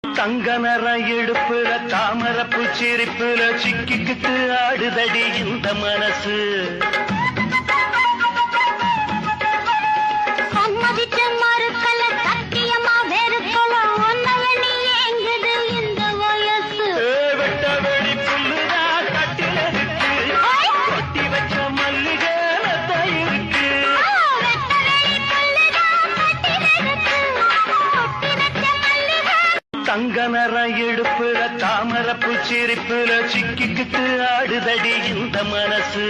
தங்க நர எடுப்புல தாமரப்பு சிரிப்புல சிக்கிக்கிட்டு ஆடுதடி இந்த மனசு. தங்க நர எடுப்புல தாமரப்பு சிரிப்புல சிக்கிக்கிட்டு ஆடுதடி இந்த மனசு.